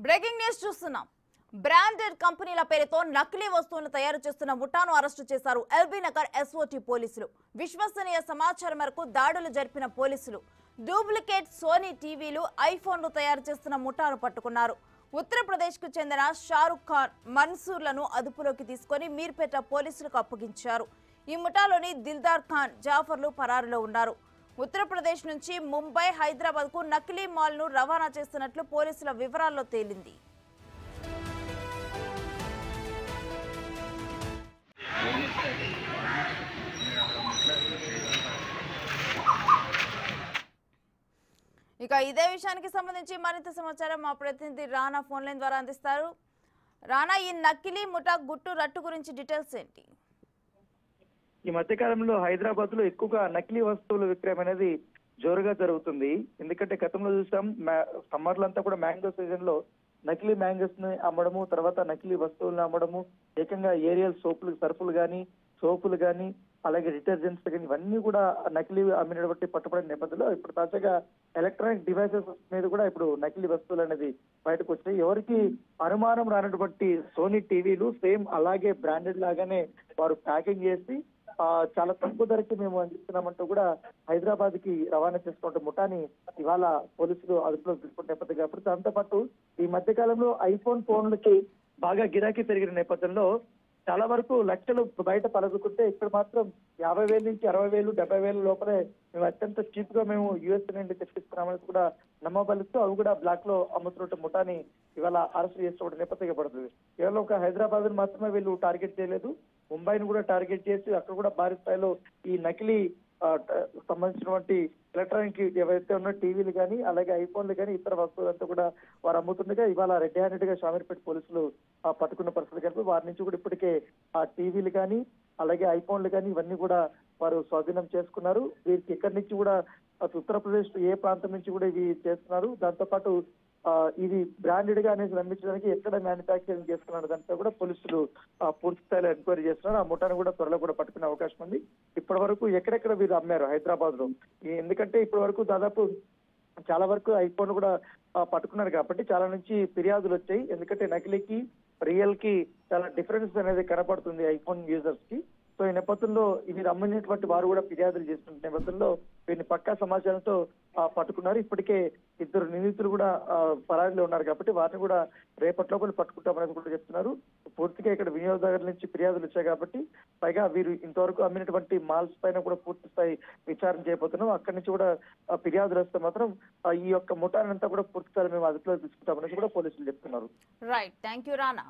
Breaking news చూస్తున్నాం. Branded కంపెనీల పేరుతో నకిలీ వస్తువులను తయారు చేస్తున్న ముఠాను అరెస్టు చేశారు ఎల్బీ నగర్ ఎస్ఓటీ పోలీసులు. విశ్వసనీయ సమాచారం మేరకు దాడులు జరిపిన పోలీసులు డూప్లికేట్ సోనీ టీవీలు, ఐఫోన్లు తయారు చేస్తున్న ముఠాను పట్టుకున్నారు. ఉత్తరప్రదేశ్ కు చెందిన షారుఖ్ ఖాన్, మన్సూర్లను అదుపులోకి తీసుకుని మీర్పేట పోలీసులకు అప్పగించారు. ఈ ముఠాలోని దిల్దార్ ఖాన్, జాఫర్లు పరారులో ఉన్నారు. ఉత్తరప్రదేశ్ నుంచి ముంబై, హైదరాబాద్ కు నకిలీ మాల్ ను రవాణా చేస్తున్నట్లు పోలీసుల వివరాల్లో తేలింది. ఇక ఇదే విషయానికి సంబంధించి మరింత సమాచారం మా ప్రతినిధి రానా ఫోన్ లైన్ ద్వారా అందిస్తారు. రానా, ఈ నకిలీ ముఠా గుట్టు రట్టు గురించి డీటెయిల్స్ ఏంటి? ఈ మధ్య కాలంలో హైదరాబాద్ లో ఎక్కువగా నకిలీ వస్తువుల విక్రయం అనేది జోరుగా జరుగుతుంది. ఎందుకంటే గతంలో చూసాం, సమ్మర్లు అంతా కూడా మ్యాంగో సీజన్ లో నకిలీ మ్యాంగోస్ ని అమ్మడము, తర్వాత నకిలీ వస్తువులను అమ్మడము, ఏకంగా ఏరియల్ సోపులు, సర్ఫులు గానీ, సోపులు గానీ, అలాగే డిటర్జెంట్స్ కానీ ఇవన్నీ కూడా నకిలీ అమ్మినటువంటి పట్టుబడిన నేపథ్యంలో ఇప్పుడు తాజాగా ఎలక్ట్రానిక్ డివైసెస్ మీద కూడా ఇప్పుడు నకిలీ వస్తువులు అనేది బయటకు వచ్చాయి. ఎవరికి అనుమానం రానటువంటి సోనీ టీవీలు సేమ్ అలాగే బ్రాండెడ్ లాగానే వారు ప్యాకింగ్ చేసి చాలా తక్కువ ధరకి మేము అందిస్తున్నామంటూ కూడా హైదరాబాద్ కి రవాణా చేసుకుంటే ముఠాని ఇవాళ పోలీసులు అదుపులోకి తీసుకున్న నేపథ్యం కాబట్టి, దాంతో పాటు ఈ మధ్య కాలంలో ఐఫోన్ ఫోన్లకి బాగా గిరాకీ పెరిగిన నేపథ్యంలో చాలా వరకు లక్షలు బయట పలుకుంటే ఇక్కడ మాత్రం 50,000 నుంచి 60,000, 70,000 లోపలే మేము అత్యంత చీప్ గా మేము యూఎస్ నుండి తెప్పిస్తున్నామని కూడా నమ్మబలుస్తూ అవి కూడా బ్లాక్ లో అమ్ముతున్న ముఠాని ఇవాళ అరెస్ట్ చేస్తున్న నేపథ్యం పడుతుంది. కేవలం ఒక హైదరాబాద్ మాత్రమే వీళ్ళు టార్గెట్ చేయలేదు, ముంబైని కూడా టార్గెట్ చేసి అక్కడ కూడా భారీ స్థాయిలో ఈ నకిలీ సంబంధించినటువంటి ఎలక్ట్రానిక్ ఏవైతే ఉన్న టీవీలు కానీ, అలాగే ఐఫోన్లు కానీ, ఇతర వస్తువులంతా కూడా వారు అమ్ముతుండగా ఇవాళ రెడ్ హ్యాండెడ్ గా షామీర్పేట పోలీసులు పట్టుకున్న పరిస్థితి కలిపి వారి నుంచి కూడా ఇప్పటికే ఆ టీవీలు కానీ, అలాగే ఐఫోన్లు కానీ ఇవన్నీ కూడా వారు స్వాధీనం చేసుకున్నారు. వీరికి ఎక్కడి నుంచి కూడా ఉత్తరప్రదేశ్ ఏ ప్రాంతం నుంచి కూడా ఇవి చేస్తున్నారు, దాంతో పాటు ఇది బ్రాండెడ్ గా అనేది నమ్మించడానికి ఎక్కడ మ్యానుఫ్యాక్చరింగ్ చేస్తున్నారు దాంతో కూడా పోలీసులు పూర్తి స్థాయిలో ఎంక్వైరీ చేస్తున్నారు. ఆ ముఠాను కూడా త్వరలో కూడా పట్టుకునే అవకాశం ఉంది. ఇప్పటి వరకు ఎక్కడెక్కడ వీరు అమ్మారు హైదరాబాద్ లో, ఎందుకంటే ఇప్పటి వరకు దాదాపు చాలా వరకు ఐఫోన్ కూడా పట్టుకున్నారు కాబట్టి చాలా నుంచి ఫిర్యాదులు వచ్చాయి. ఎందుకంటే నకిలీకి రియల్ కి చాలా డిఫరెన్స్ అనేది కనపడుతుంది ఐఫోన్ యూజర్స్ కి. సో ఈ నేపథ్యంలో ఇవి అమ్మినటువంటి వారు కూడా ఫిర్యాదులు చేస్తున్న నేపథ్యంలో వీరిని పక్కా సమాచారంతో పట్టుకున్నారు. ఇప్పటికే 2 నిందితులు కూడా పరారీలో ఉన్నారు కాబట్టి వారిని కూడా రేపట్లో కూడా పట్టుకుంటామనేది కూడా చెప్తున్నారు. పూర్తిగా ఇక్కడ వినియోగదారుల నుంచి ఫిర్యాదులు వచ్చాయి కాబట్టి, పైగా వీరు ఇంతవరకు అమ్మినటువంటి మాల్స్ పైన కూడా పూర్తి స్థాయి విచారణ చేయబోతున్నాం. అక్కడి నుంచి కూడా ఫిర్యాదులు వస్తే మాత్రం ఈ యొక్క ముఠానంతా కూడా పూర్తి స్థాయి మేము అదుపులో తీసుకుంటామనేది కూడా పోలీసులు చెప్తున్నారు. Right, thank you Rana.